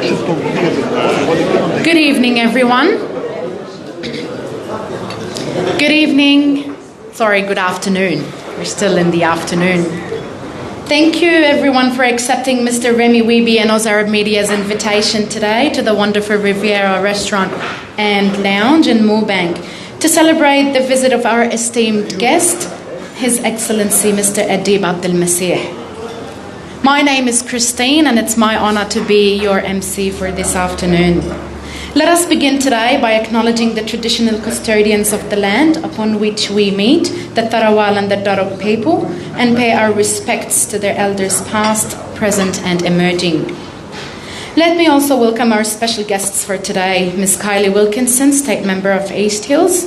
Good evening, everyone. Good evening. Sorry, good afternoon. We're still in the afternoon. Thank you, everyone, for accepting Mr. Remy, Wehbe and Oz Arab Media's invitation today to the wonderful Riviera Restaurant and Lounge in Moobank to celebrate the visit of our esteemed guest, His Excellency Mr. Adib Abdel Masih. My name is Christine, and it's my honor to be your MC for this afternoon. Let us begin today by acknowledging the traditional custodians of the land upon which we meet, the Tarawal and the Darug people, and pay our respects to their elders past, present, and emerging. Let me also welcome our special guests for today, Ms. Kylie Wilkinson, State Member of East Hills,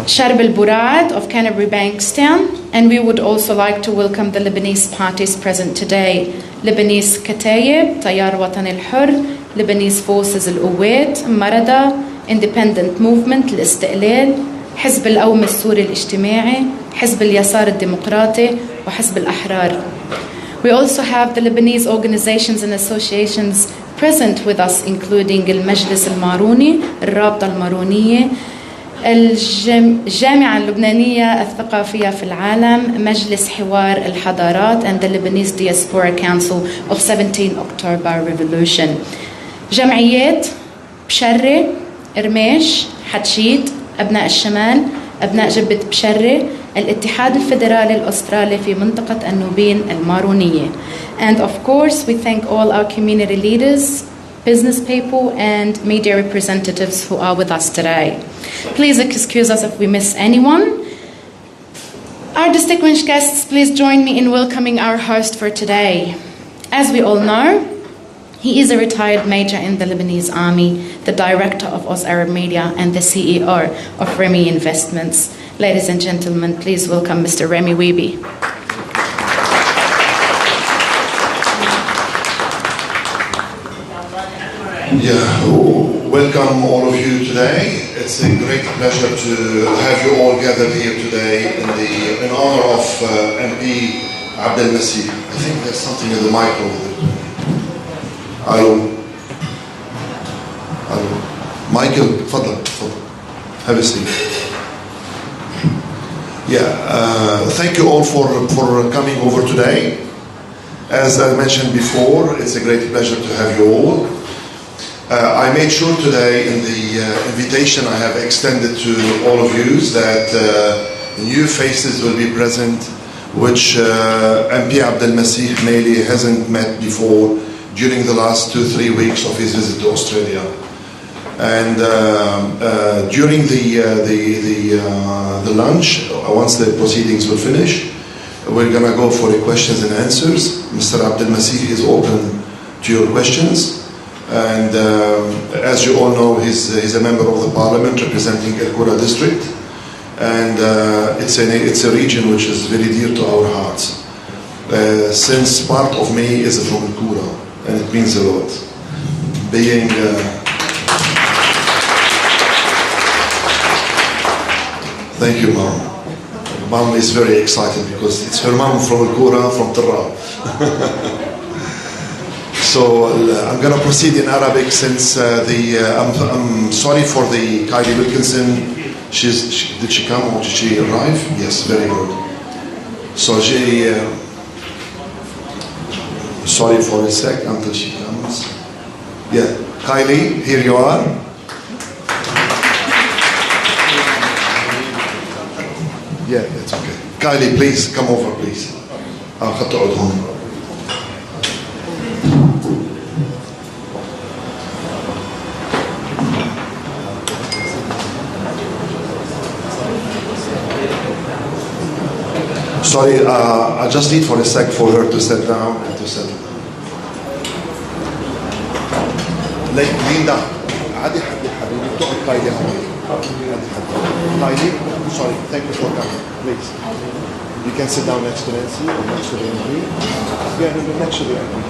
Sharb al-Burad of Canterbury Bankstown, and we would also like to welcome the Lebanese parties present today: Lebanese Kataib, Tayar Watan al-Hur, Lebanese Forces al-Uwait, Marada, Independent Movement, Al-Istiqlal, حزب القوم السوري الاجتماعي, حزب اليسار الديمقراطي, وحزب الأحرار. We also have the Lebanese organizations and associations present with us, including المجلس الماروني, الرابطة المارونية, الجامعة اللبنانية الثقافية في العالم, مجلس حوار الحضارات, and the Lebanese Diaspora Council of 17 October Revolution. جمعيات بشرة, إرميش, حتشيد, أبناء الشمال, أبناء جبة بشرة, الاتحاد الفيدرالي الأسترالي في منطقة النوبين المارونية. And of course, we thank all our community leaders, business people, and media representatives who are with us today. Please excuse us if we miss anyone. Our distinguished guests, please join me in welcoming our host for today. As we all know, he is a retired major in the Lebanese army, the director of Oz Arab Media, and the CEO of Remy Investments. Ladies and gentlemen, please welcome Mr. Remy Wehbe. Welcome all of you today. It's a great pleasure to have you all gathered here today in honor of MP Abdel Masih. I think there's something in the mic over there. Hello. Michael, تفضل. Have a seat. Thank you all for coming over today. As I mentioned before, it's a great pleasure to have you all. I made sure today in the invitation I have extended to all of you that new faces will be present, which MP Abdel Masih mainly hasn't met before during the last 2-3 weeks of his visit to Australia. And during the lunch, once the proceedings will finish, we're going to go for the questions and answers. Mr. Abdel Masih is open to your questions. And as you all know, he's a member of the parliament representing El Qura district, and it's a region which is very dear to our hearts. Since part of me is from El Qura, and it means a lot. Being thank you, Mom. Mom is very excited because it's her mom from El Qura, from Terra. So I'm going to proceed in Arabic since I'm sorry for the Kylie Wilkinson. Did she come or did she arrive? Yes, very good. So she, sorry for a sec until she comes. Yeah, Kylie, here you are. Yeah, it's okay. Kylie, please come over, please. Sorry, I just need for a sec for her to sit down and to settle down. Linda, عادي حبيبي تقعد Kylie حبيبي. Kylie, sorry, thank you for coming. Please, you can sit down next to Nancy or next to the MP. Yeah, next to the MP.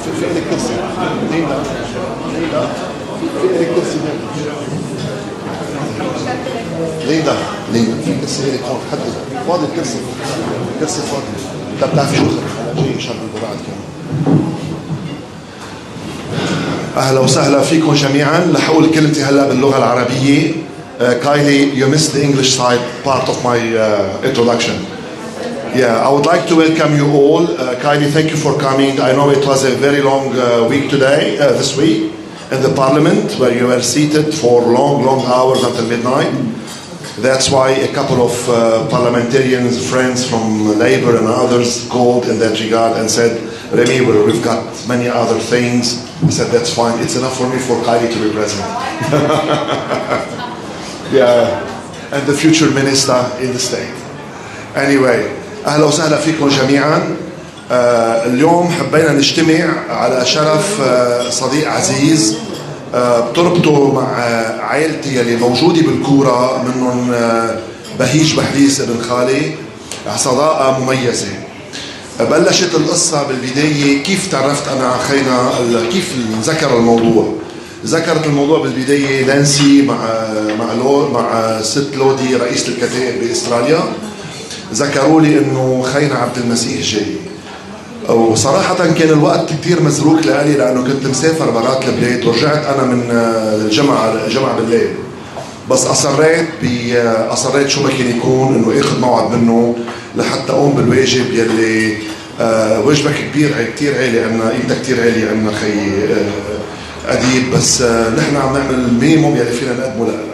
في إلك كرسي. Linda. في إلك كرسي. ليندا في كرسي هيك هون حدد فاضي الكرسي فاضي. انت بتعرف شو انا جاي شغل بعد كمان. اهلا وسهلا فيكم جميعا. رح اقول كلمتي هلا باللغه العربيه. Kylie, you missed the English side part of my introduction. Yeah, I would like to welcome you all. Kylie, thank you for coming. I know it was a very long week today, this week, in the Parliament, where you were seated for long hours until midnight. That's why a couple of parliamentarians, friends from Labour and others called in that regard and said, Remy, we've got many other things. I said, that's fine. It's enough for me for Kylie to be present. Yeah, and the future minister in the state. Anyway, أهلا وسهلا فيكم جميعا. اليوم حبينا نجتمع على شرف صديق عزيز بتربطه مع عائلتي اللي موجودة بالكورة، منهم بهيج بحديث ابن خالي، صداقة مميزة. بلشت القصة بالبداية كيف تعرفت أنا على خينا، كيف ذكر الموضوع. ذكرت الموضوع بالبداية نانسي مع ست لودي رئيسة الكتائب بأستراليا. ذكروا لي إنه خينا عبد المسيح جاي، وصراحة كان الوقت كتير مزروق لألي لأنه كنت مسافر برات البلاد ورجعت أنا من الجمعة بالليل، بس أصريت شو ما كان يكون إنه آخذ موعد منه لحتى أقوم بالواجب يلي واجبك كتير عالي عنا، إيدك كتير عالي عنا خي أديب، بس نحن عم نعمل المينيموم يلي فينا نقدمه لك.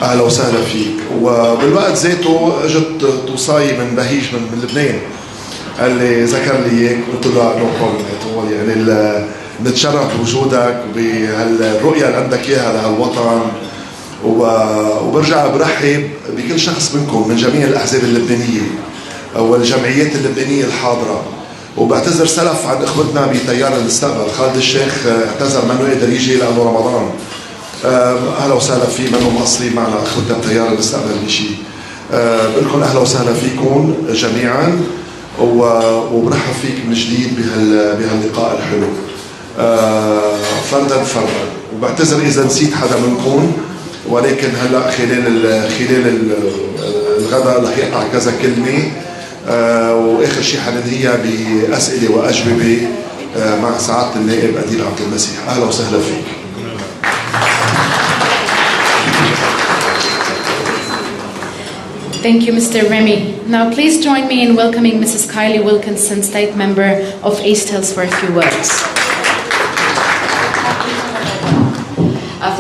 أهلا وسهلا فيك. وبالوقت ذاته اجت توصاي من بهيج من لبنان، قال لي ذكر لي اياك، قلت له نو بروبلم، يعني نتشرف بوجودك وبهالرؤيه اللي عندك اياها لهالوطن، وبرجع برحب بكل شخص منكم من جميع الاحزاب اللبنانيه والجمعيات اللبنانيه الحاضره، وبعتذر سلف عن اخوتنا بتيار المستقبل. خالد الشيخ اعتذر منه قدر يجي لانه رمضان. اهلا وسهلا فيه، منهم مقصرين معنا اخوتنا بتيار المستقبل بشيء. بقول لكم اهلا وسهلا فيكم جميعا، وبرحب فيك من جديد بهاللقاء الحلو فردا. وبعتذر اذا نسيت حدا منكم، ولكن هلا خلال الغداء رح يقع كذا كلمه، واخر شيء حننهيها باسئله واجوبه مع سعاده النائب أديب عبد المسيح. اهلا وسهلا فيك. Thank you, Mr. Remy. Now please join me in welcoming Mrs. Kylie Wilkinson, State Member of East Hills, for a few words.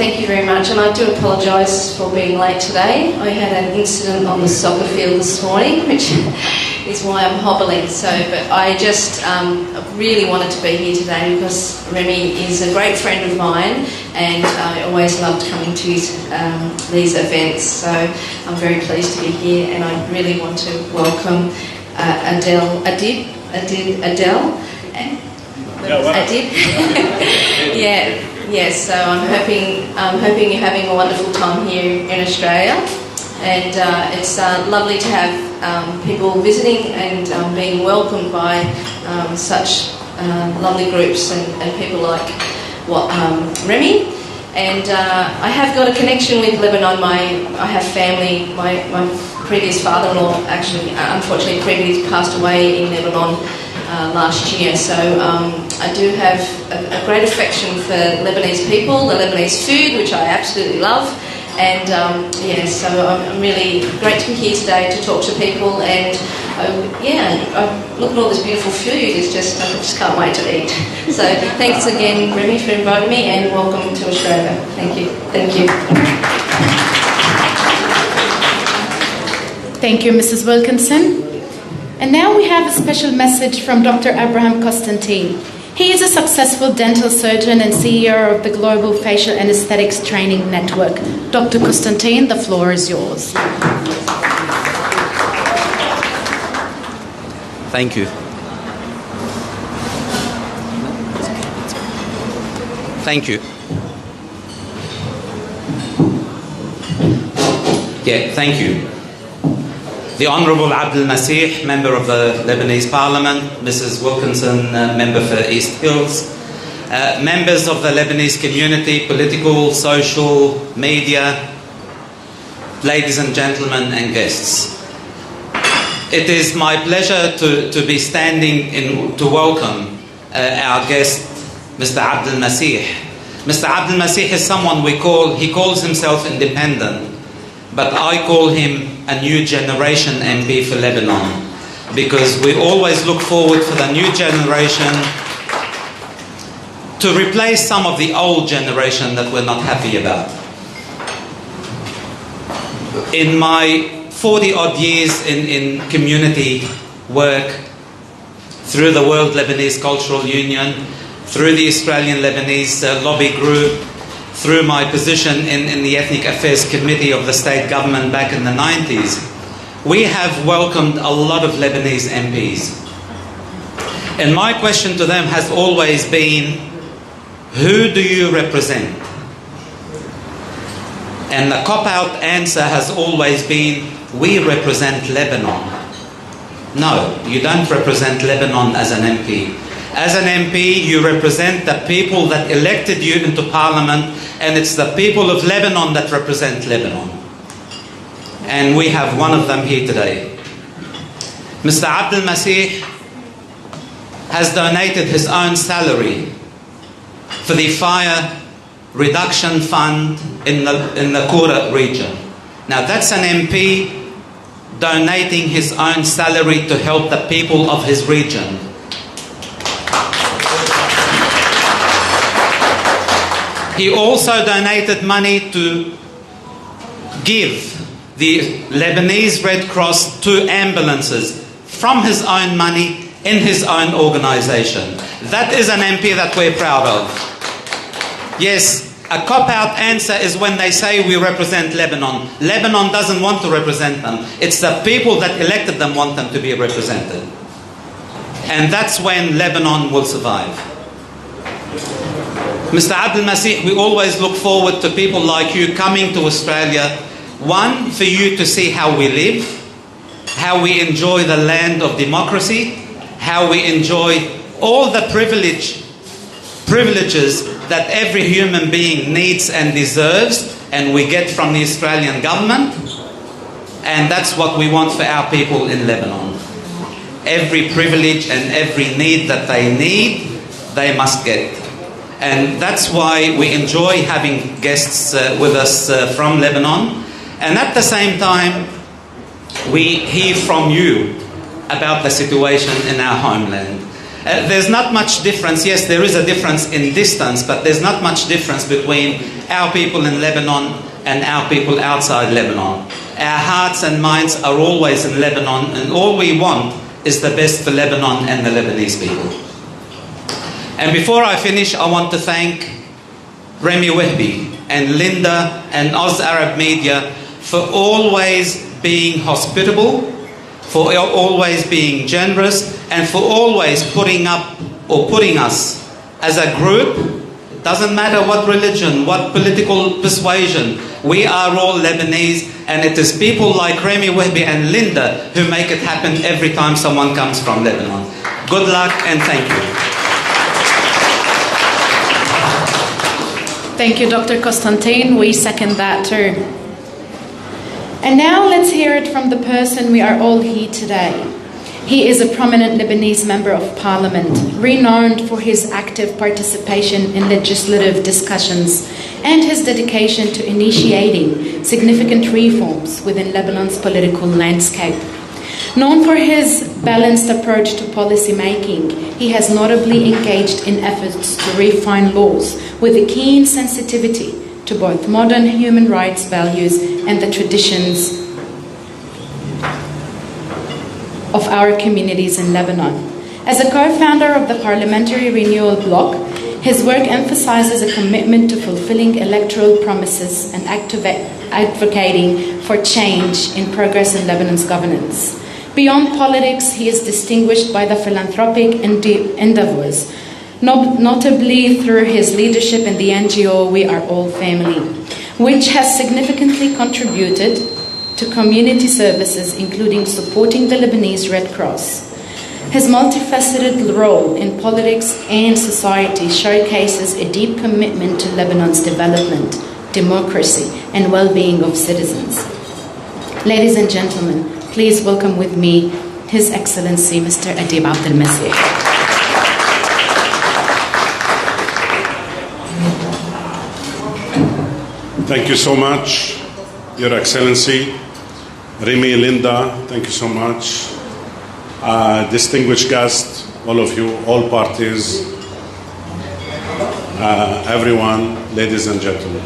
Thank you very much, and I do apologise for being late today. I had an incident on the soccer field this morning, which is why I'm hobbling. But I just really wanted to be here today because Remy is a great friend of mine, and I always loved coming to these events. So I'm very pleased to be here, and I really want to welcome Adib. Yes, so I'm hoping you're having a wonderful time here in Australia, and it's lovely to have people visiting and being welcomed by such lovely groups and people like Remy. And I have got a connection with Lebanon. I have family. My previous father-in-law actually, unfortunately, previously passed away in Lebanon last year. So I do have a great affection for Lebanese people, the Lebanese food, which I absolutely love. And so I'm really great to be here today to talk to people. And look at all this beautiful food. I just can't wait to eat. So thanks again, Remy, for inviting me, and welcome to Australia. Thank you. Thank you, Mrs. Wilkinson. And now we have a special message from Dr. Abraham Constantine. He is a successful dental surgeon and CEO of the Global Facial Anesthetics Training Network. Dr. Constantine, the floor is yours. Thank you. Thank you. Thank you. The Honourable Abdel Masih, Member of the Lebanese Parliament, Mrs. Wilkinson, Member for East Hills, members of the Lebanese community, political, social, media, ladies and gentlemen and guests. It is my pleasure to be standing to welcome our guest, Mr. Abdel Masih. Mr. Abdel Masih is someone he calls himself independent, but I call him a new generation MP for Lebanon, because we always look forward for the new generation to replace some of the old generation that we're not happy about. In my 40-odd years in community work, through the World Lebanese Cultural Union, through the Australian Lebanese Lobby Group, through my position in the Ethnic Affairs Committee of the state government back in the 90s, we have welcomed a lot of Lebanese MPs. And my question to them has always been, who do you represent? And the cop-out answer has always been, we represent Lebanon. No, you don't represent Lebanon as an MP. As an MP, you represent the people that elected you into parliament, and it's the people of Lebanon that represent Lebanon. And we have one of them here today. Mr. Abdel Masih has donated his own salary for the fire reduction fund in the Kura region. Now that's an MP donating his own salary to help the people of his region. He also donated money to give the Lebanese Red Cross 2 ambulances from his own money in his own organisation. That is an MP that we're proud of. Yes, a cop-out answer is when they say we represent Lebanon. Lebanon doesn't want to represent them. It's the people that elected them want them to be represented. And that's when Lebanon will survive. Mr. Abdel Masih, we always look forward to people like you coming to Australia. One, for you to see how we live, how we enjoy the land of democracy, how we enjoy all the privileges that every human being needs and deserves, and we get from the Australian government. And that's what we want for our people in Lebanon. Every privilege and every need that they need, they must get. And that's why we enjoy having guests with us from Lebanon. And at the same time, we hear from you about the situation in our homeland. There's not much difference. Yes, there is a difference in distance, but there's not much difference between our people in Lebanon and our people outside Lebanon. Our hearts and minds are always in Lebanon, and all we want is the best for Lebanon and the Lebanese people. And before I finish, I want to thank Remy Wehbe and Linda and Oz Arab Media for always being hospitable, for always being generous, and for always putting us as a group. It doesn't matter what religion, what political persuasion, we are all Lebanese, and it is people like Remy Wehbe and Linda who make it happen every time someone comes from Lebanon. Good luck and thank you. Thank you, Dr. Constantine. We second that too. And now let's hear it from the person we are all here today. He is a prominent Lebanese member of parliament, renowned for his active participation in legislative discussions and his dedication to initiating significant reforms within Lebanon's political landscape. Known for his balanced approach to policy making, he has notably engaged in efforts to refine laws with a keen sensitivity to both modern human rights values and the traditions of our communities in Lebanon. As a co-founder of the Parliamentary Renewal Bloc, his work emphasizes a commitment to fulfilling electoral promises and advocating for change in progress in Lebanon's governance. Beyond politics, he is distinguished by the philanthropic endeavors, notably through his leadership in the NGO We Are All Family, which has significantly contributed to community services, including supporting the Lebanese Red Cross. His multifaceted role in politics and society showcases a deep commitment to Lebanon's development, democracy, and well-being of citizens. Ladies and gentlemen, please welcome with me His Excellency Mr. Adib Abdel Masih. Thank you so much, Your Excellency. Remy, Linda, thank you so much. Distinguished guests, all of you, all parties, everyone, ladies and gentlemen.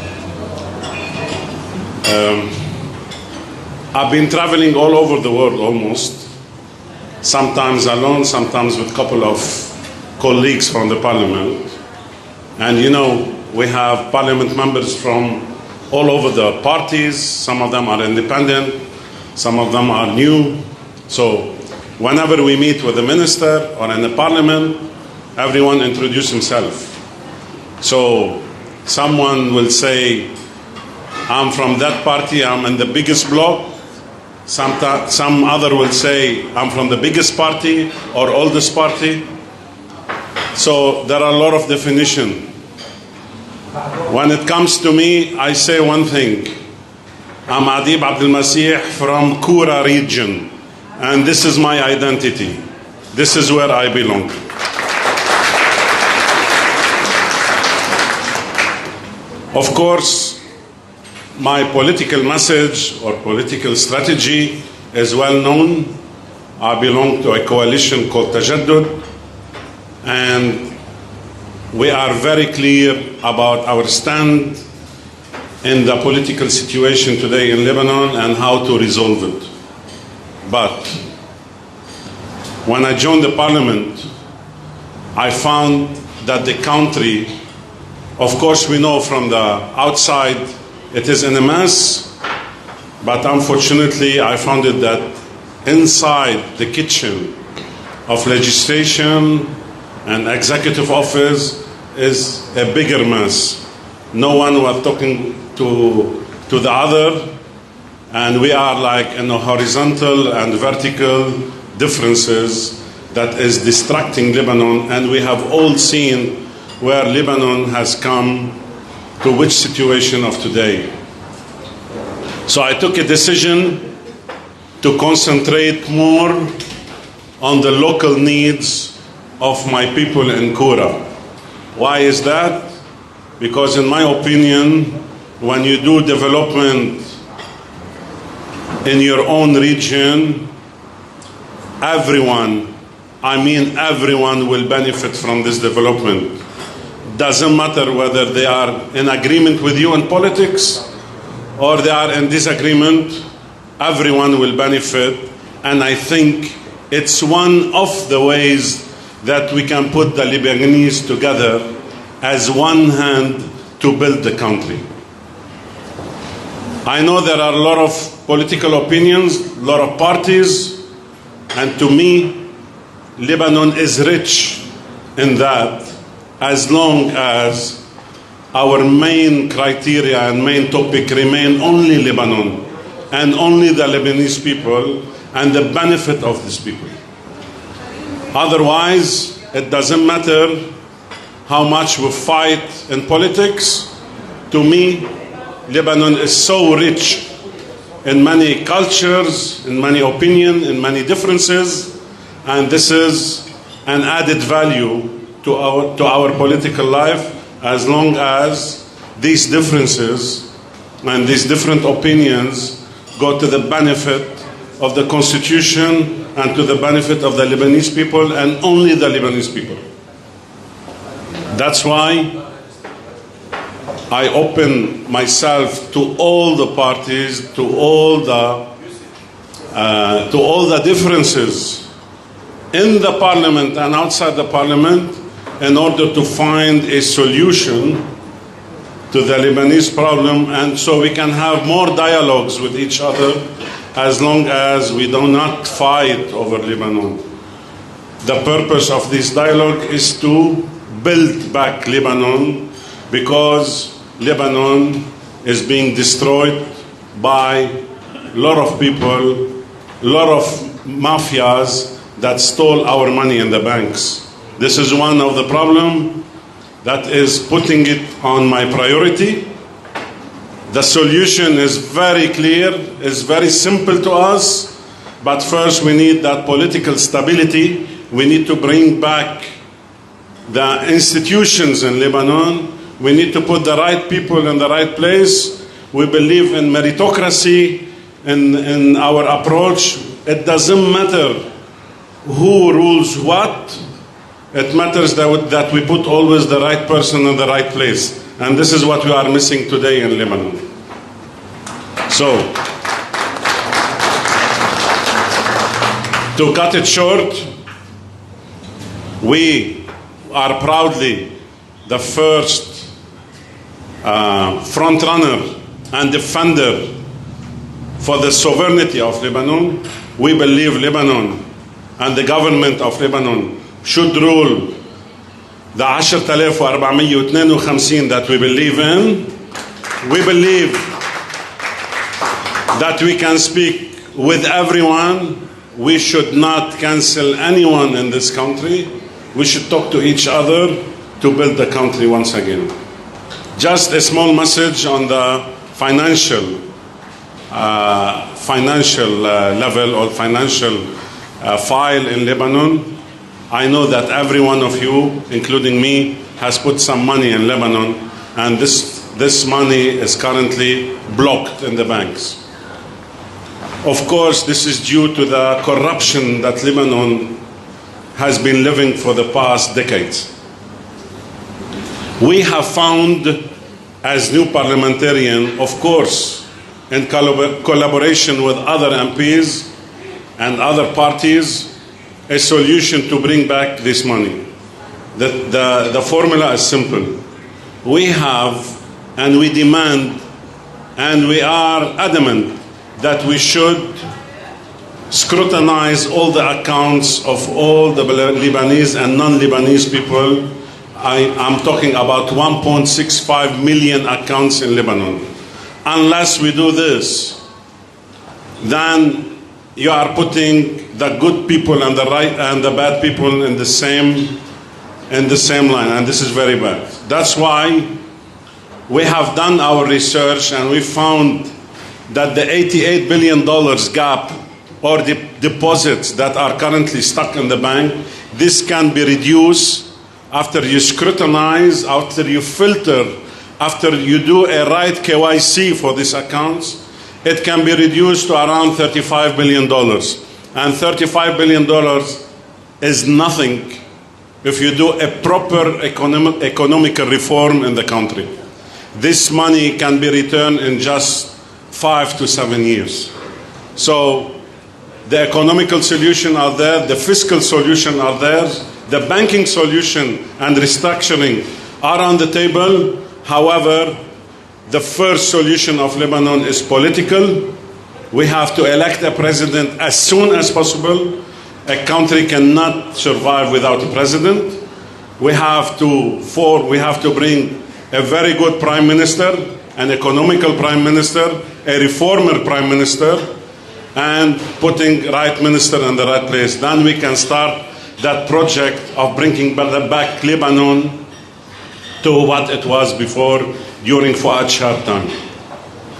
I've been traveling all over the world almost, sometimes alone, sometimes with a couple of colleagues from the parliament. And you know, we have parliament members from all over the parties. Some of them are independent, some of them are new. So whenever we meet with a minister or in the parliament, everyone introduces himself. So someone will say, I'm from that party, I'm in the biggest bloc. Some other will say, I'm from the biggest party or oldest party. So there are a lot of definitions. When it comes to me, I say one thing. I'm Adib Abdel Masih from Kura region, and this is my identity. This is where I belong. Of course, my political message or political strategy is well known. I belong to a coalition called Tajaddud, and we are very clear about our stand in the political situation today in Lebanon and how to resolve it. But when I joined the parliament, I found that the country, of course we know from the outside it is in a mess, but unfortunately I found it that inside the kitchen of legislation and executive office is a bigger mess. No one was talking to the other, and we are like in a horizontal and vertical differences that is distracting Lebanon, and we have all seen where Lebanon has come to which situation of today. So I took a decision to concentrate more on the local needs of my people in Kura. Why is that? Because in my opinion, when you do development in your own region, everyone, I mean everyone, will benefit from this development. Doesn't matter whether they are in agreement with you in politics or they are in disagreement, everyone will benefit. And I think it's one of the ways that we can put the Lebanese together as one hand to build the country. I know there are a lot of political opinions, a lot of parties, and to me, Lebanon is rich in that, as long as our main criteria and main topic remain only Lebanon and only the Lebanese people and the benefit of these people. Otherwise, it doesn't matter how much we fight in politics. To me, Lebanon is so rich in many cultures, in many opinions, in many differences, and this is an added value to our political life, as long as these differences and these different opinions go to the benefit of the Constitution and to the benefit of the Lebanese people and only the Lebanese people. That's why I open myself to all the parties, to all the differences in the parliament and outside the parliament, in order to find a solution to the Lebanese problem, and so we can have more dialogues with each other, as long as we do not fight over Lebanon. The purpose of this dialogue is to build back Lebanon, because Lebanon is being destroyed by a lot of people, a lot of mafias that stole our money in the banks. This is one of the problems that is putting it on my priority. The solution is very clear, is very simple to us, but first we need that political stability. We need to bring back the institutions in Lebanon. We need to put the right people in the right place. We believe in meritocracy in our approach. It doesn't matter who rules what. It matters that we put always the right person in the right place. And this is what we are missing today in Lebanon. So, to cut it short, we are proudly the first front runner and defender for the sovereignty of Lebanon. We believe Lebanon and the government of Lebanon should rule the 10,452 that we believe in. We believe that we can speak with everyone. We should not cancel anyone in this country. We should talk to each other to build the country once again. Just a small message on the financial level or financial file in Lebanon. I know that every one of you, including me, has put some money in Lebanon, and this money is currently blocked in the banks. Of course, this is due to the corruption that Lebanon has been living for the past decades. We have found, as new parliamentarian, of course, in collaboration with other MPs and other parties, a solution to bring back this money. The formula is simple. We have and we demand and we are adamant that we should scrutinize all the accounts of all the Lebanese and non-Lebanese people. I'm talking about 1.65 million accounts in Lebanon. Unless we do this, then you are putting the good people and the right and the bad people in the same line, and this is very bad. That's why we have done our research and we found that the $88 billion gap or the deposits that are currently stuck in the bank, this can be reduced after you scrutinize, after you filter, after you do a right KYC for these accounts. It can be reduced to around $35 billion. And $35 billion is nothing if you do a proper economical reform in the country. This money can be returned in just 5 to 7 years. So the economical solution are there, the fiscal solution are there, the banking solution and restructuring are on the table. However, the first solution of Lebanon is political. We have to elect a president as soon as possible. A country cannot survive without a president. We have to bring a very good prime minister, an economical prime minister, a reformer prime minister, and putting right minister in the right place. Then we can start that project of bringing back Lebanon to what it was before, during Fuad Shah's time.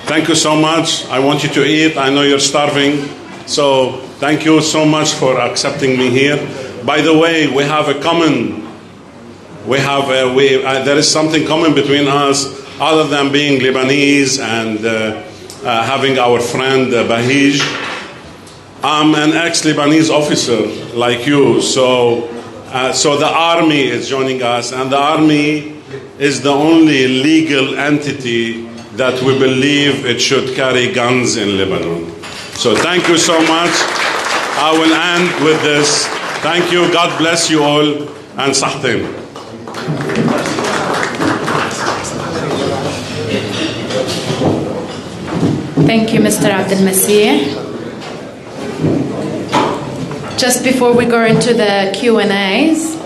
Thank you so much. I want you to eat. I know you're starving. So thank you so much for accepting me here. By the way, there is something common between us other than being Lebanese and having our friend Bahij. I'm an ex-Lebanese officer like you. So the army is joining us, and the army is the only legal entity that we believe it should carry guns in Lebanon. So thank you so much. I will end with this. Thank you. God bless you all. And sahtin. Thank you, Mr. Abdel Masih. Just before we go into the Q&As,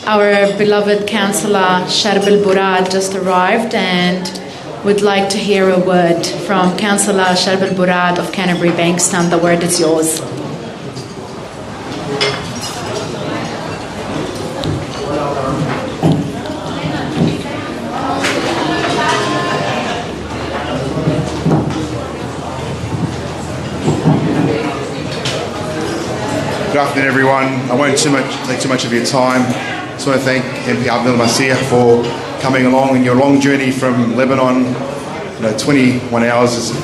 our beloved Councillor Sharb al-Burad just arrived and would like to hear a word from Councillor Sharb al-Burad of Canterbury Bankstown. The word is yours. Good afternoon, everyone. I won't take too much of your time. I just want to thank Adib Abdel Masih for coming along in your long journey from Lebanon. 21 hours is a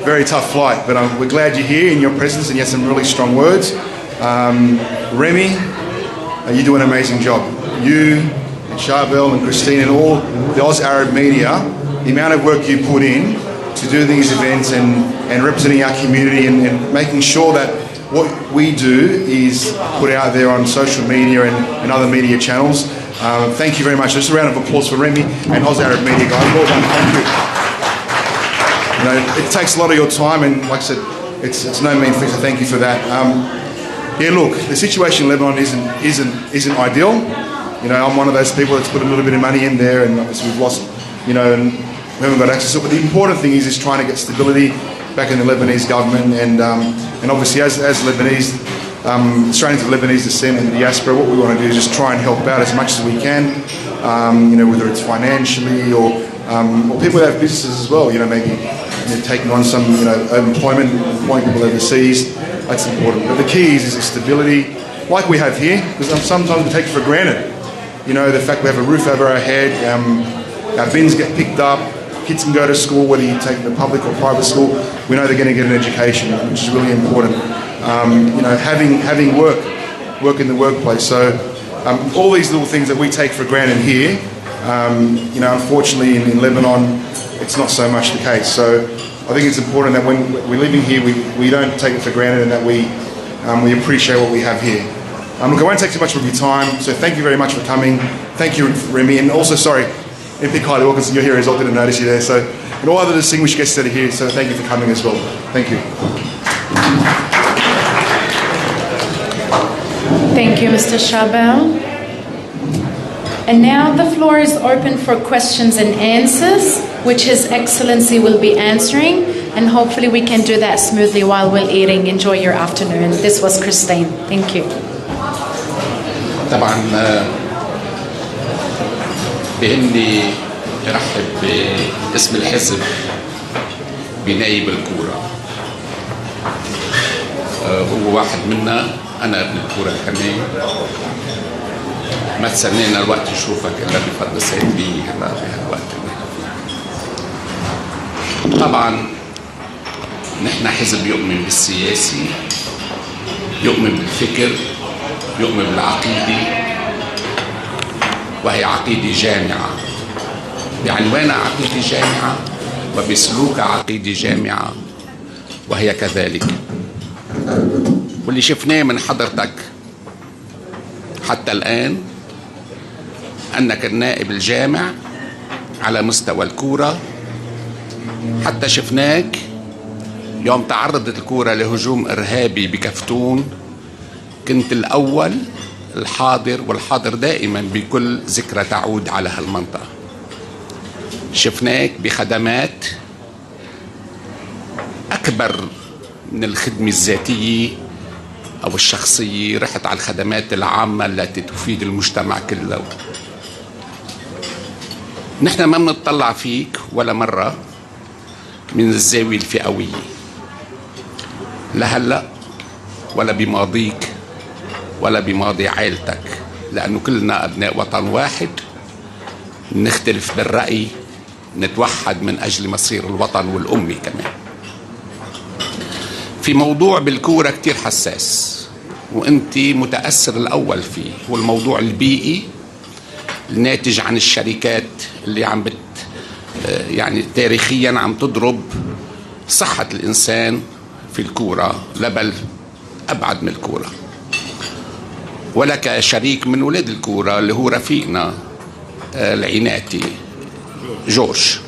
very tough flight, but we're glad you're here in your presence and you had some really strong words. Remy, you do an amazing job. You, and Charbel and Christine and all the Oz Arab media, the amount of work you put in to do these events and representing our community and making sure that what we do is put out there on social media and other media channels. Thank you very much. Just a round of applause for Remy and Oz Arab Media, guys. Well done. Thank you. It takes a lot of your time, and like I said, it's no mean feat, so thank you for that. Look, the situation in Lebanon isn't ideal. I'm one of those people that's put a little bit of money in there, and obviously we've lost, and we haven't got access to it. But the important thing is trying to get stability back in the Lebanese government, and obviously as Lebanese, Australians of Lebanese descent and the diaspora, what we want to do is just try and help out as much as we can, whether it's financially or people that have businesses as well, maybe taking on some, employment, employing people overseas. That's important. But the key is stability, like we have here, because sometimes we take it for granted. The fact we have a roof over our head, our bins get picked up, kids can go to school, whether you take the public or private school, we know they're going to get an education, which is really important. Having work in the workplace. So all these little things that we take for granted here, unfortunately in Lebanon, it's not so much the case. So I think it's important that when we're living here, we don't take it for granted, and that we appreciate what we have here. Look, I won't take too much of your time, so thank you very much for coming. Thank you, Remy, and also, sorry, MP Kylie Wilkinson, you're here as well, didn't notice you there. So, and all other distinguished guests that are here, so thank you for coming as well. Thank you. Thank you, Mr. Charbel. And now the floor is open for questions and answers, which His Excellency will be answering, and hopefully we can do that smoothly while we're eating. Enjoy your afternoon. This was Christine. Thank you. طبعا بهمني ارحب باسم الحزب بنايب الكورة. هو واحد منا، انا ابن الكورة كمان. ما تسنينا الوقت نشوفك الا بفضل سيد بي هلا بهالوقت اللي احنا فيه. طبعا نحن حزب يؤمن بالسياسي، يؤمن بالفكر، يؤمن بالعقيدة، وهي عقيدة جامعة، بعنوانها عقيدة جامعة وبسلوكها عقيدة جامعة، وهي كذلك. واللي شفناه من حضرتك حتى الآن أنك النائب الجامع على مستوى الكورة. حتى شفناك يوم تعرضت الكورة لهجوم إرهابي بكفتون، كنت الأول الحاضر، والحاضر دائما بكل ذكرى تعود على هالمنطقة. شفناك بخدمات أكبر من الخدمة الذاتية أو الشخصية، رحت على الخدمات العامة التي تفيد المجتمع كله. نحن ما بنطلع فيك ولا مرة من الزاوية الفئوية، لا هلأ ولا بماضيك ولا بماضي عائلتك، لأنه كلنا أبناء وطن واحد، نختلف بالرأي، نتوحد من أجل مصير الوطن والأمة كمان. في موضوع بالكورة كتير حساس وأنت متأثر الأول فيه، هو الموضوع البيئي الناتج عن الشركات اللي عم يعني تاريخيا عم تضرب صحة الإنسان في الكورة، لبل أبعد من الكورة. ولك شريك من ولاد الكورة اللي هو رفيقنا العناتي جورج.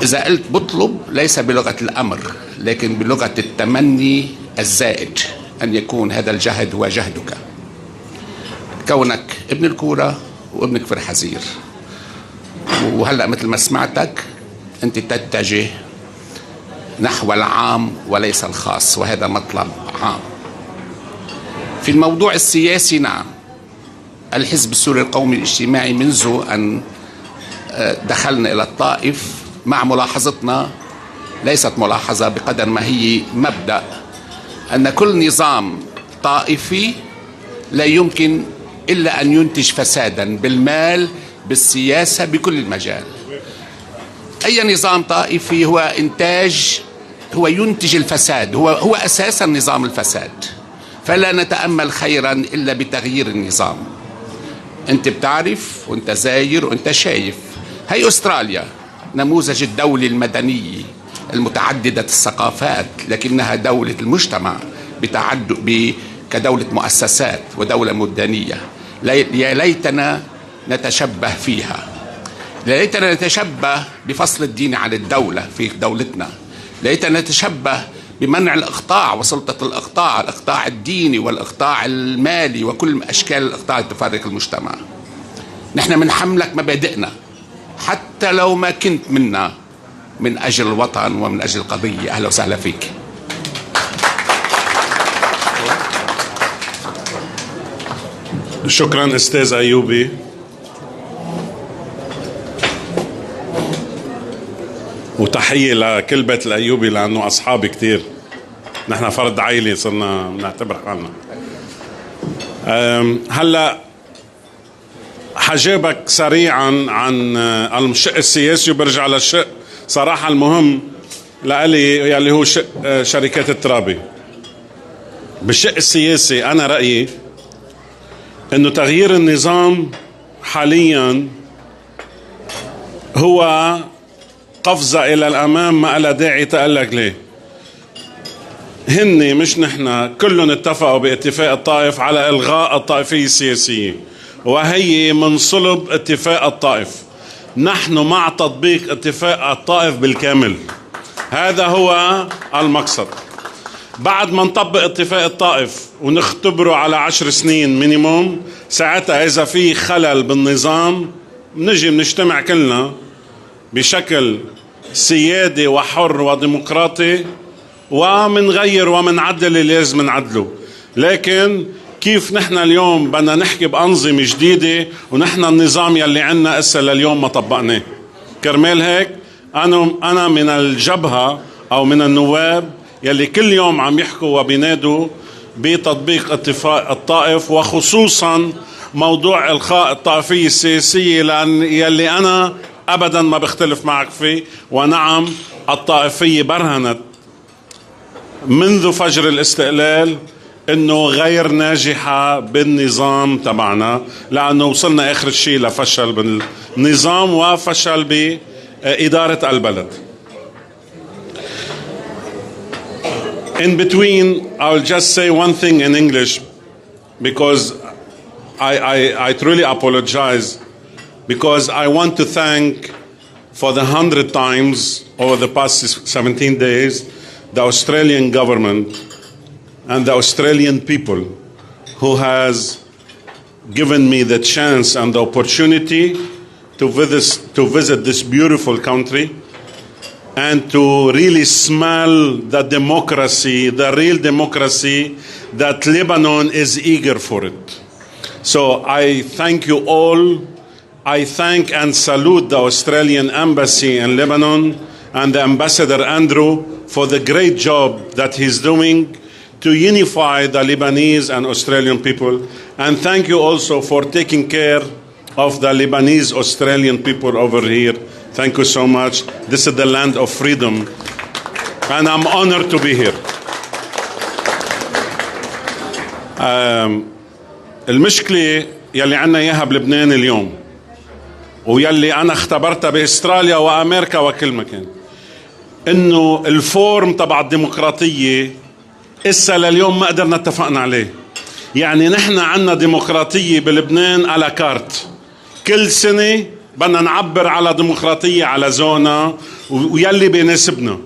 إذا قلت بطلب ليس بلغة الأمر، لكن بلغة التمني الزائد أن يكون هذا الجهد هو جهدك، كونك ابن الكورة وابن كفر حزير. وهلأ مثل ما سمعتك أنت تتجه نحو العام وليس الخاص، وهذا مطلب عام. في الموضوع السياسي نعم، الحزب السوري القومي الاجتماعي منذ أن دخلنا إلى الطائف، مع ملاحظتنا ليست ملاحظة بقدر ما هي مبدأ أن كل نظام طائفي لا يمكن إلا أن ينتج فسادا بالمال بالسياسة بكل المجال. أي نظام طائفي هو ينتج الفساد، هو أساسا نظام الفساد. فلا نتأمل خيرا إلا بتغيير النظام. أنت بتعرف وأنت زاير وأنت شايف، هي أستراليا نموذج الدولة المدنية المتعددة الثقافات، لكنها دولة المجتمع كدولة مؤسسات ودولة مدنية. يا ليتنا نتشبه فيها، ليتنا نتشبه بفصل الدين عن الدولة في دولتنا، ليتنا نتشبه بمنع الإقطاع وسلطة الإقطاع الديني والإقطاع المالي وكل أشكال الإقطاع اللي تفرق المجتمع. نحن منحملك مبادئنا حتى لو ما كنت منا من أجل الوطن ومن أجل القضية. أهلا وسهلا فيك. شكرا أستاذ أيوبي. وتحية لكل بيت الأيوبي لأنه أصحابي كتير، نحن فرد عائلي صرنا نعتبر حالنا. هلأ حجابك سريعا عن الشق السياسي وبرجع للشق صراحة المهم لألي يلي هو شق شركات الترابي. بالشق السياسي أنا رأيي إنه تغيير النظام حاليا هو قفزة إلى الأمام ما لها داعي تقلق ليه. هن مش نحن كلهم اتفقوا باتفاق الطائف على إلغاء الطائفية السياسية، وهي من صلب اتفاق الطائف. نحن مع تطبيق اتفاق الطائف بالكامل، هذا هو المقصد. بعد ما نطبق اتفاق الطائف ونختبره على 10 سنين مينيموم، ساعتها إذا في خلل بالنظام نجي نجتمع كلنا بشكل سيادي وحر وديمقراطي ومنغير ومنعدل اللي لازم نعدله. لكن كيف نحن اليوم بدنا نحكي بأنظمة جديدة ونحن النظام يلي عنا إسا لليوم ما طبقناه؟ كرمال هيك أنا من الجبهة أو من النواب يلي كل يوم عم يحكوا وبينادوا بتطبيق اتفاق الطائف، وخصوصا موضوع إلغاء الطائفية السياسية يلي أنا أبدا ما بختلف معك فيه. ونعم الطائفية برهنت منذ فجر الاستقلال انه غير ناجحة بالنظام تبعنا، لانه وصلنا اخر الشيء لفشل بالنظام وفشل بإدارة البلد. In between, I'll just say one thing in English because I truly apologize, because I want to thank for the 100 times over the past 17 days the Australian government and the Australian people who has given me the chance and the opportunity to visit this beautiful country and to really smell the democracy, the real democracy that Lebanon is eager for it. So I thank you all. I thank and salute the Australian Embassy in Lebanon and the Ambassador Andrew for the great job that he's doing to unify the Lebanese and Australian people. And thank you also for taking care of the Lebanese Australian people over here. Thank you so much. This is the land of freedom, and I'm honored to be here. المشكلة يلي عنا إياها بلبنان اليوم ويلي أنا اختبرتها بإستراليا وأمريكا وكل مكان، إنه الفورم تبع الديمقراطية إسا لليوم ما قدرنا اتفقنا عليه. يعني نحن عنا ديمقراطية بلبنان على كارت، كل سنة بدنا نعبر على ديمقراطية على زونا ويلي بيناسبنا.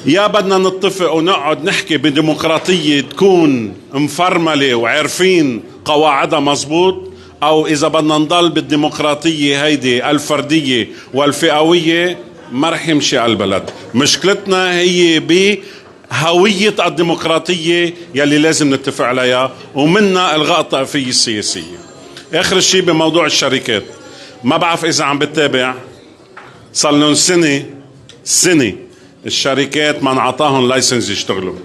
يا بدنا نتفق ونقعد نحكي بديمقراطية تكون مفرملة وعارفين قواعدها مزبوط، أو إذا بدنا نضل بالديمقراطية هيدي الفردية والفئوية ما رح يمشي على البلد. مشكلتنا هي بهوية الديمقراطية يلي لازم نتفق عليها، ومنها إلغاء الطائفية السياسية. آخر شيء بموضوع الشركات، ما بعرف إذا عم بتابع، صار لهم سنة الشركات ما نعطاهم لايسنس يشتغلوا.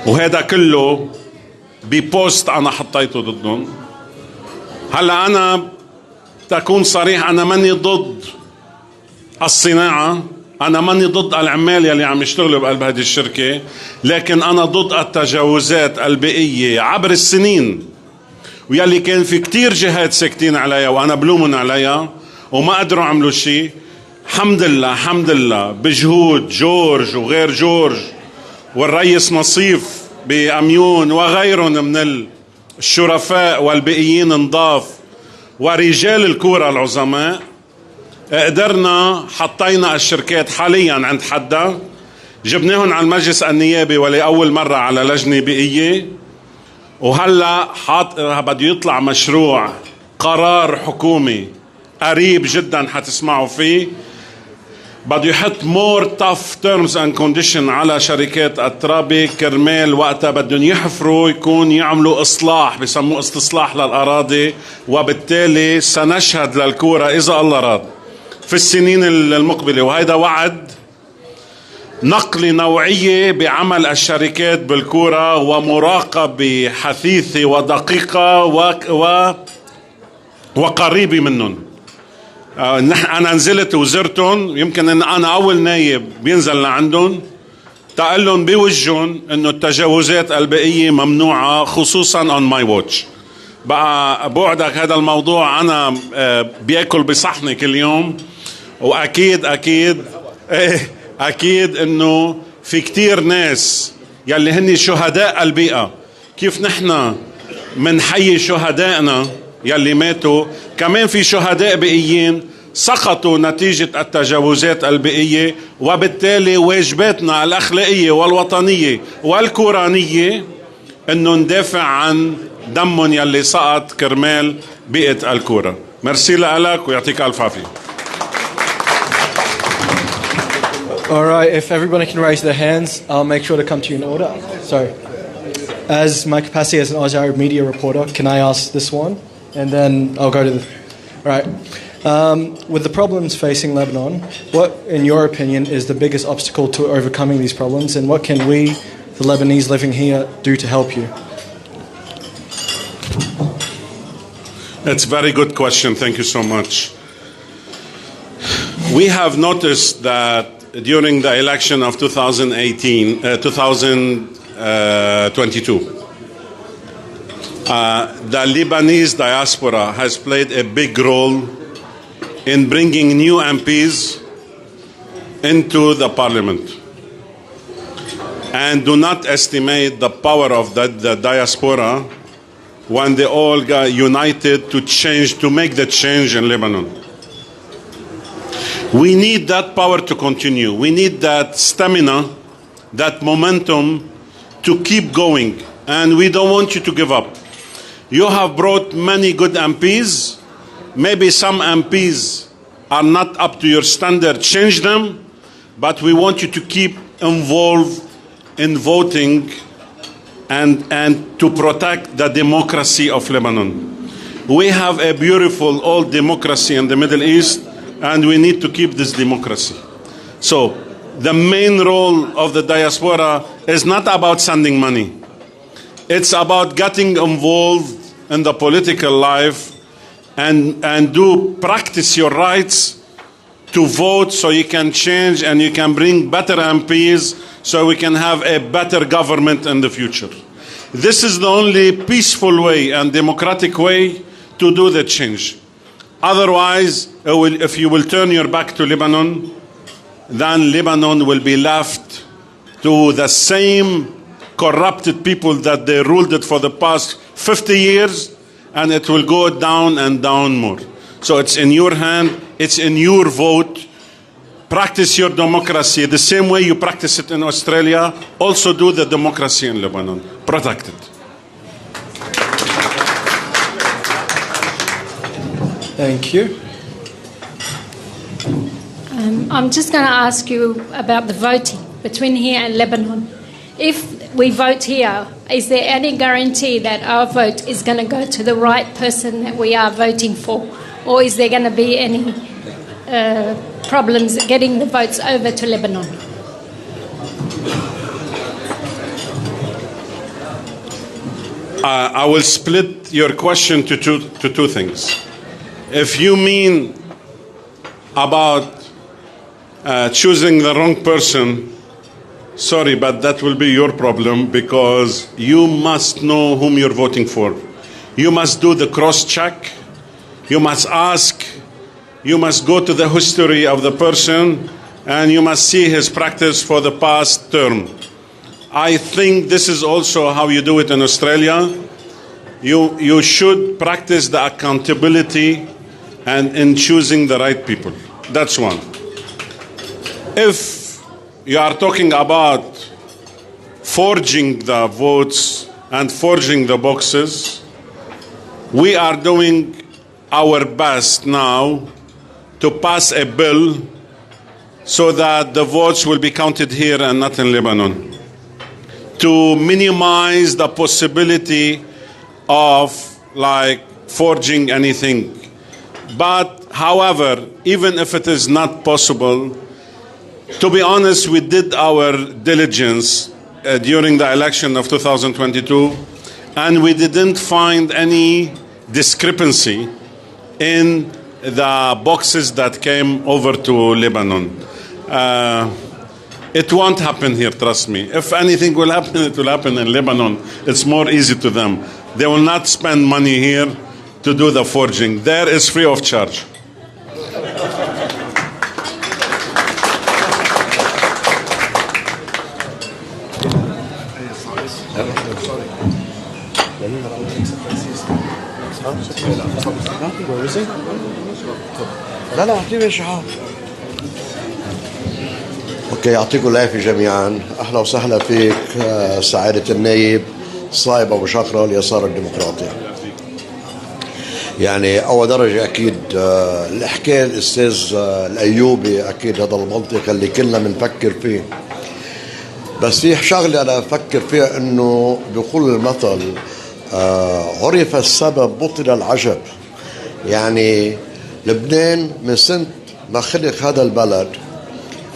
وهذا كله ببوست أنا حطيته ضدهم. هلا أنا تكون صريح، أنا ماني ضد الصناعة، أنا ماني ضد العمال يلي عم يشتغلوا بقلب هذه الشركة، لكن أنا ضد التجاوزات البيئية عبر السنين، ويلي كان في كتير جهات ساكتين عليها وأنا بلومن عليها وما قدروا عملوا شيء. الحمد لله بجهود جورج وغير جورج والرئيس نصيف بأميون وغيرهم من الشرفاء والبيئيين نضاف ورجال الكورة العظماء، قدرنا حطينا الشركات حاليا عند حدها، جبناهم على المجلس النيابي ولأول مرة على لجنة بيئية، وهلا بده يطلع مشروع قرار حكومي قريب جدا حتسمعوا فيه، بده يحط more tough terms and conditions على شركات الترابي كرمال وقتها بدهم يحفروا يكون يعملوا إصلاح، بيسموه استصلاح للأراضي، وبالتالي سنشهد للكورة إذا الله راد في السنين المقبلة. وهذا وعد نقلة نوعية بعمل الشركات بالكورة ومراقبة حثيثة ودقيقة وقريبة منهم. أنا نزلت وزرتهم، يمكن أن أنا أول نايب بينزل لعندهم تقول لهم بوجهن إنه التجاوزات البيئية ممنوعة خصوصا on my watch. بقى بعدك هذا الموضوع أنا بيأكل بصحني كل يوم، وأكيد أكيد إنه في كتير ناس يلي هني شهداء البيئة، كيف نحن منحيي شهدائنا يلي ماتوا، كمان في شهداء بيئيين سقطوا نتيجة التجاوزات البيئية، وبالتالي واجباتنا الأخلاقية والوطنية والكورانية إنه ندافع عن دمهم يلي سقط كرمال بيئة الكورة. مرسي لك ويعطيك ألف عافية. All right, if everybody can raise their hands, I'll make sure to come to you in order. Sorry. As my capacity as an Oz Arab media reporter, can I ask this one? And then I'll go to the... All right. With the problems facing Lebanon, what, in your opinion, is the biggest obstacle to overcoming these problems, and what can we, the Lebanese living here, do to help you? That's a very good question. Thank you so much. We have noticed that during the election of 2022, the Lebanese diaspora has played a big role in bringing new MPs into the parliament. And do not estimate the power of the diaspora when they all got united to make the change in Lebanon. We need that power to continue. We need that stamina, that momentum to keep going. And we don't want you to give up. You have brought many good MPs. Maybe some MPs are not up to your standard. Change them. But we want you to keep involved in voting and to protect the democracy of Lebanon. We have a beautiful old democracy in the Middle East, and we need to keep this democracy. So the main role of the diaspora is not about sending money. It's about getting involved in the political life and practice your rights to vote so you can change and you can bring better MPs so we can have a better government in the future. This is the only peaceful way and democratic way to do the change. Otherwise, if you will turn your back to Lebanon, then Lebanon will be left to the same corrupted people that they ruled it for the past 50 years, and it will go down and down more. So it's in your hand, it's in your vote. Practice your democracy the same way you practice it in Australia. Also do the democracy in Lebanon. Protect it. Thank you. I'm just going to ask you about the voting between here and Lebanon. If we vote here, is there any guarantee that our vote is going to go to the right person that we are voting for? Or is there going to be any problems getting the votes over to Lebanon? I will split your question to two things. If you mean about choosing the wrong person, sorry, but that will be your problem, because you must know whom you're voting for. You must do the cross-check. You must ask. You must go to the history of the person, and you must see his practice for the past term. I think this is also how you do it in Australia. You should practice the accountability and in choosing the right people. That's one. If you are talking about forging the votes and forging the boxes, we are doing our best now to pass a bill so that the votes will be counted here and not in Lebanon, to minimize the possibility of forging anything. But however, even if it is not possible, to be honest, we did our diligence during the election of 2022, and we didn't find any discrepancy in the boxes that came over to Lebanon. It won't happen here, trust me. If anything will happen, it will happen in Lebanon. It's more easy to them. They will not spend money here to do the forging. There is free of charge. Where is he? لا اعطيه شحال. اوكي، يعطيكم العافيه جميعا. اهلا وسهلا فيك سعاده النايب صايب ابو شقره اليسار الديمقراطي. يعني اول درجه اكيد اللي حكى الاستاذ الايوبي اكيد هذا المنطق اللي كلنا بنفكر فيه. بس في شغله انا بفكر فيها، انه بيقول المثل عرف السبب بطل العجب. يعني لبنان من سنة ما خلق هذا البلد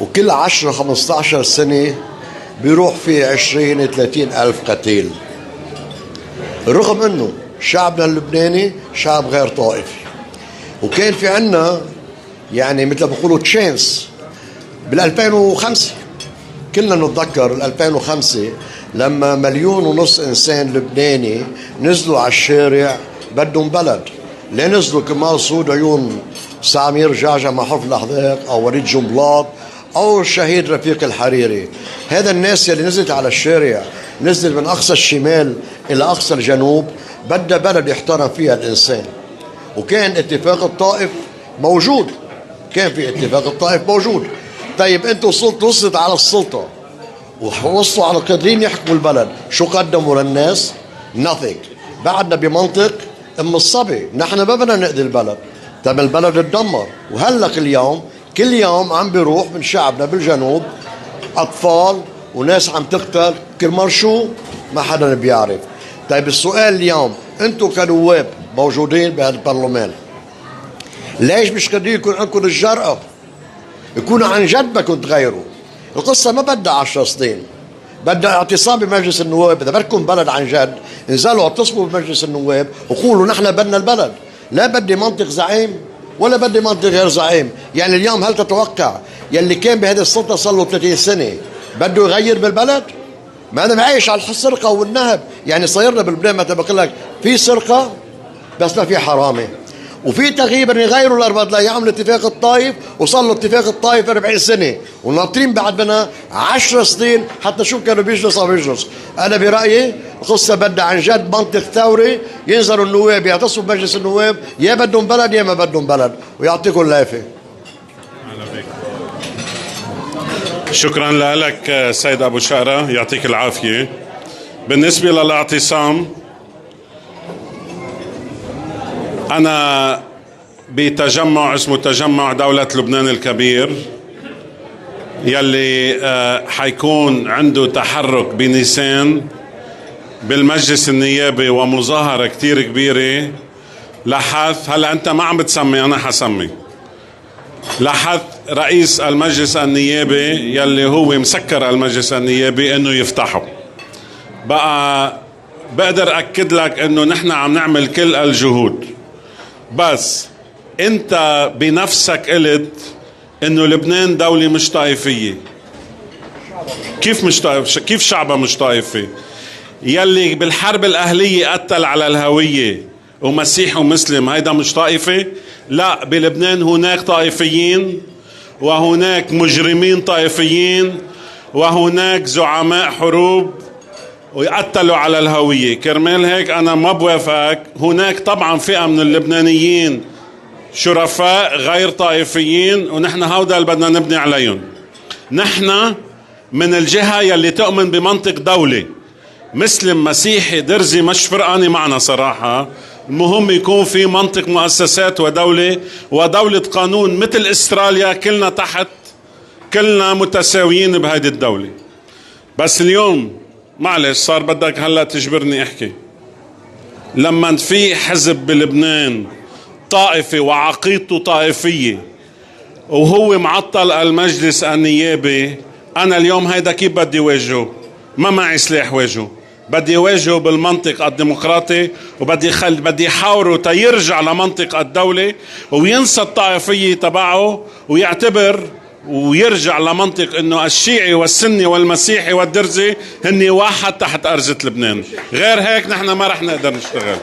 وكل 10-15 سنة بيروح فيه 20-30 ألف قتيل، رغم انه شعبنا اللبناني شعب غير طائفي. وكان في عنا يعني مثل ما بيقولوا تشانس بال2005، كلنا نتذكر 2005 لما 1.5 مليون انسان لبناني نزلوا على الشارع بدهم بلد. لا نزلوا كمال صود عيون سامير جعجع محروف الأحذاق او وليد جنبلاط او الشهيد رفيق الحريري. هذا الناس اللي نزلت على الشارع نزل من اقصى الشمال الى اقصى الجنوب، بدها بلد يحترم فيها الانسان. وكان اتفاق الطائف موجود، كان في اتفاق الطائف موجود. طيب انتوا وصلت على السلطه ووصلوا على قادرين يحكموا البلد، شو قدموا للناس؟ nothing. بعدنا بمنطق ام الصبي، نحن ما بدنا نأذي البلد. طيب البلد اتدمر، وهلق اليوم كل يوم عم بيروح من شعبنا بالجنوب اطفال وناس عم تقتل كرمال شو؟ ما حدا بيعرف. طيب السؤال اليوم، انتم كنواب موجودين بهذا البرلمان، ليش مش قادرين يكون عندكم الجرأة يكونوا عن جد بدكم تغيروا؟ القصة ما بدها 10 سنين، بدها اعتصام بمجلس النواب. إذا بدكم بلد عن جد انزلوا اعتصموا بمجلس النواب وقولوا نحن بدنا البلد، لا بدي منطق زعيم ولا بدي منطق غير زعيم. يعني اليوم هل تتوقع يلي كان بهذه السلطة صار له 30 سنة بده يغير بالبلد؟ ما أنا معيش على السرقة والنهب. يعني صايرنا بالبلاد مثل ما بقول لك في سرقة بس ما في حرامة، وفي تغيير يغيروا الأربعة. لا يعملوا اتفاق الطائف وصار له اتفاق الطائف 40 سنة وناطرين بعد منها 10 سنين حتى شو كانوا بيجلس أو بيجلس. أنا برأيي القصة بدها عن جد منطق ثوري، ينزلوا النواب يعتصموا بمجلس النواب، يا بدهم بلد يا ما بدهم بلد. ويعطيكم العافية. شكرا لك سيد أبو شقرة، يعطيك العافية. بالنسبة للاعتصام، أنا بتجمع اسمه تجمع دولة لبنان الكبير يلي حيكون عنده تحرك بنيسان بالمجلس النيابي ومظاهرة كتير كبيرة لحث. هلا أنت ما عم بتسمي، أنا حسمي. لحث رئيس المجلس النيابي يلي هو مسكر المجلس النيابي انه يفتحه. بقى بقدر أكد لك إنه نحن عم نعمل كل الجهود. بس أنت بنفسك قلت إنه لبنان دولة مش طائفية. كيف مش طائف؟ كيف شعبها مش طائفي؟ يلي بالحرب الأهلية قتل على الهوية ومسيحي ومسلم، هيدا مش طائفة؟ لا، بلبنان هناك طائفيين وهناك مجرمين طائفيين وهناك زعماء حروب ويقتلوا على الهوية. كرمال هيك أنا ما بوافقك. هناك طبعا فئة من اللبنانيين شرفاء غير طائفيين، ونحن هودا اللي بدنا نبني عليهم. نحن من الجهة يلي تؤمن بمنطق دولة، مسلم مسيحي درزي مش فرقاني معنا صراحة. المهم يكون في منطق مؤسسات ودولة قانون مثل استراليا، كلنا تحت، كلنا متساويين بهذه الدولة. بس اليوم معلش صار بدك هلا تجبرني احكي. لما في حزب بلبنان طائفي وعقيدته طائفية وهو معطل المجلس النيابي، أنا اليوم هيدا كيف بدي واجهه؟ ما معي سلاح واجهه، بدي واجهه بالمنطق الديمقراطي، بدي حاوره تيرجع لمنطق الدولة وينسى الطائفية تبعه ويعتبر ويرجع لمنطق انه الشيعي والسني والمسيحي والدرزي هني واحد تحت أرزة لبنان. غير هيك نحن ما رح نقدر نشتغل.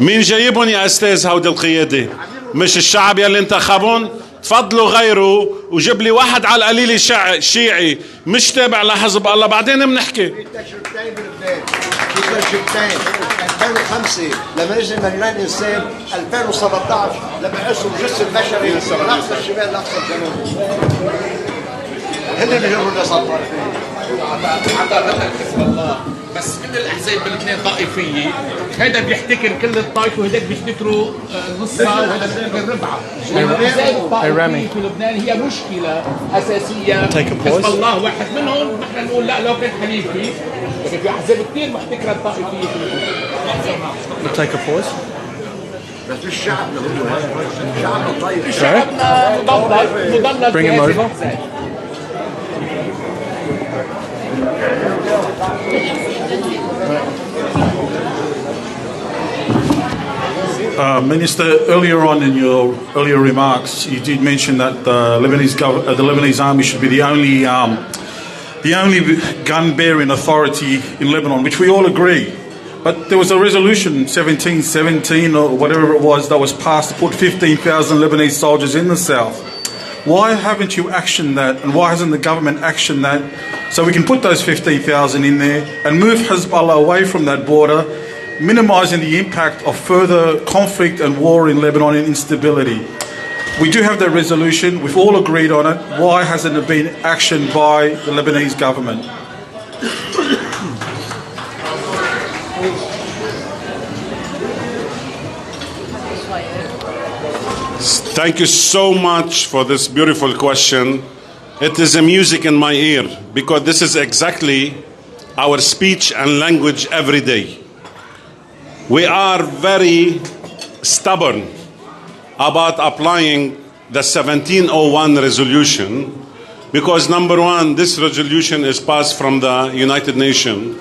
مين جايبهم يا أستاذ هودي القيادة؟ مش الشعب يلي انتخبون؟ تفضلوا غيره وجيب لي واحد على القليل شيعي مش تابع لحزب الله، بعدين بنحكي. في تجربتين بلبنان، في تجربتين 2005 لما نزل مليون انسان، 2017 لما قسموا الجثث البشري من اقصى الشمال لاقصى الجنوب. هن اللي بيجروا الناس على الطائفيه. عطاء حزب الله بس كل الاحزاب بلبنان طائفيه، هذا بيحتكر كل الطائفه وهذاك بيحتكروا نصها وهذا بيحتكر ربعها. الاحزاب الطائفيه في لبنان هي مشكله اساسيه. حزب الله واحد منهم، نحن نقول لا لو كان حليفي، لكن في احزاب كثير محتكره الطائفيه في لبنان. Take a pause. بس مش شعبنا هو، شعبنا طائفي. شعبنا مضلل Bring him over. Minister, earlier on in your earlier remarks, you did mention that the Lebanese army should be the only gun-bearing authority in Lebanon, which we all agree. But there was a resolution 1717 or whatever it was that was passed to put 15,000 Lebanese soldiers in the south. Why haven't you actioned that, and why hasn't the government actioned that so we can put those 15,000 in there and move Hezbollah away from that border, minimising the impact of further conflict and war in Lebanon and instability? We do have that resolution, we've all agreed on it. Why hasn't it been actioned by the Lebanese government? Thank you so much for this beautiful question. It is a music in my ear because this is exactly our speech and language every day. We are very stubborn about applying the 1701 resolution because number one, this resolution is passed from the United Nations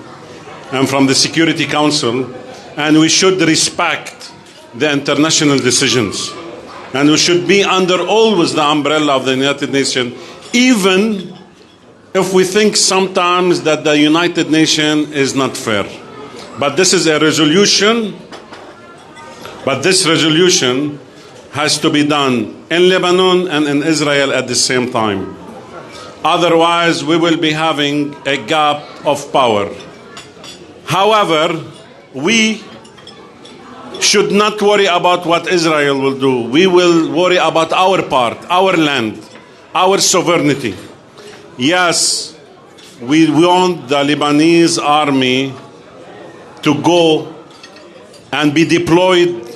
and from the Security Council, and we should respect the international decisions. And we should be under always the umbrella of the United Nations, even if we think sometimes that the United Nations is not fair. But this is a resolution, but this resolution has to be done in Lebanon and in Israel at the same time. Otherwise, we will be having a gap of power. However, we should not worry about what Israel will do. We will worry about our part, our land, our sovereignty. Yes, we want the Lebanese army to go and be deployed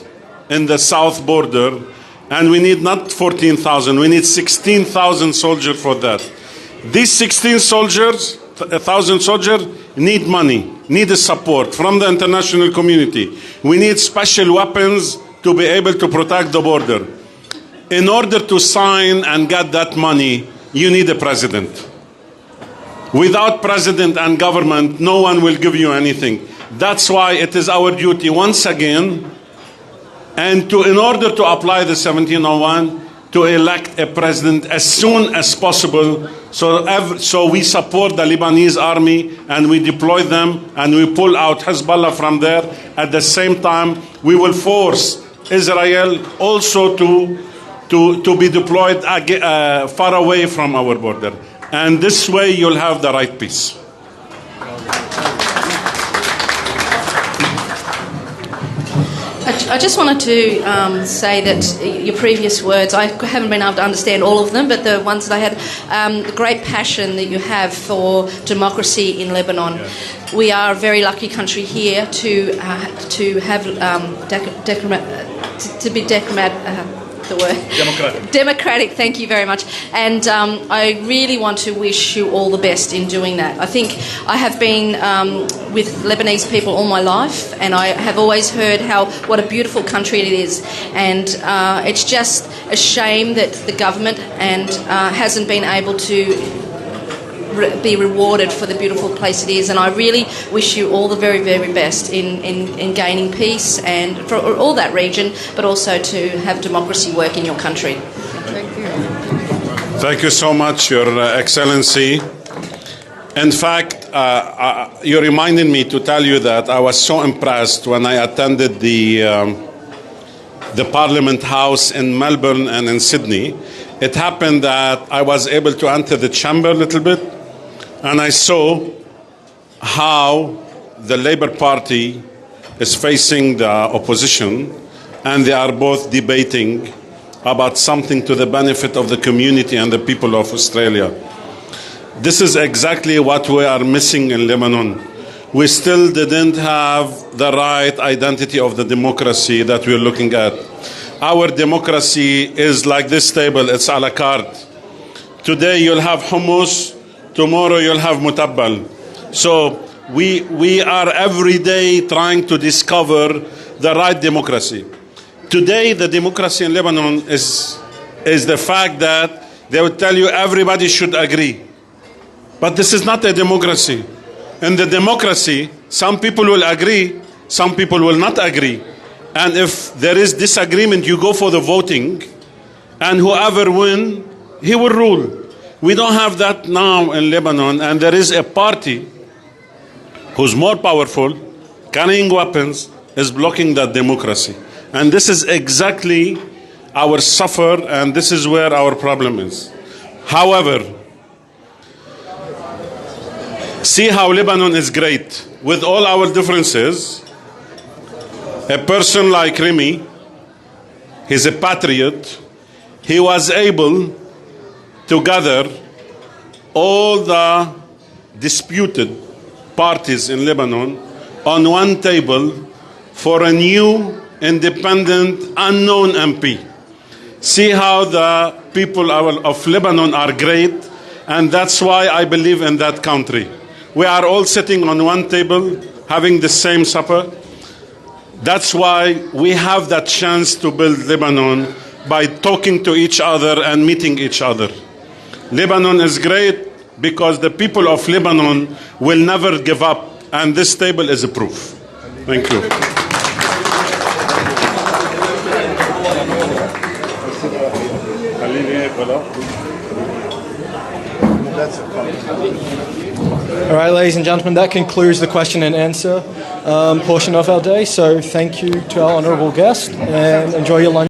in the south border, and we need not 14,000, we need 16,000 soldiers for that. These 16,000 soldiers need money, need support from the international community. We need special weapons to be able to protect the border. In order to sign and get that money, you need a president. Without president and government, no one will give you anything. That's why it is our duty once again, and in order to apply the 1701, to elect a president as soon as possible, so we support the Lebanese army and we deploy them and we pull out Hezbollah from there. At the same time, we will force Israel also to be deployed far away from our border. And this way you'll have the right peace. I just wanted to say that your previous words, I haven't been able to understand all of them, but the ones that I had, the great passion that you have for democracy in Lebanon. Yeah. We are a very lucky country here to have democratic, thank you very much. And I really want to wish you all the best in doing that. I think I have been with Lebanese people all my life, and I have always heard what a beautiful country it is. And it's just a shame that the government hasn't been able to be rewarded for the beautiful place it is, and I really wish you all the very, very best in gaining peace and for all that region, but also to have democracy work in your country. Thank you. Thank you so much, Your Excellency. In fact, you reminded me to tell you that I was so impressed when I attended the Parliament House in Melbourne and in Sydney. It happened that I was able to enter the chamber a little bit, and I saw how the Labour Party is facing the opposition, and they are both debating about something to the benefit of the community and the people of Australia. This is exactly what we are missing in Lebanon. We still didn't have the right identity of the democracy that we're looking at. Our democracy is like this table, it's a la carte. Today you'll have hummus, tomorrow you'll have mutabbal. So we are every day trying to discover the right democracy. Today the democracy in Lebanon is the fact that they will tell you everybody should agree. But this is not a democracy. In the democracy, some people will agree, some people will not agree. And if there is disagreement, you go for the voting, and whoever wins, he will rule. We don't have that now in Lebanon, and there is a party who's more powerful, carrying weapons, is blocking that democracy. And this is exactly our suffer, and this is where our problem is. However, see how Lebanon is great. With all our differences, a person like Remy, he's a patriot, he was able to gather all the disputed parties in Lebanon on one table for a new, independent, unknown MP. See how the people of Lebanon are great, and that's why I believe in that country. We are all sitting on one table, having the same supper. That's why we have that chance to build Lebanon by talking to each other and meeting each other. Lebanon is great because the people of Lebanon will never give up, and this table is a proof. Thank you. All right, ladies and gentlemen, that concludes the question and answer portion of our day. So thank you to our honourable guest, and enjoy your lunch.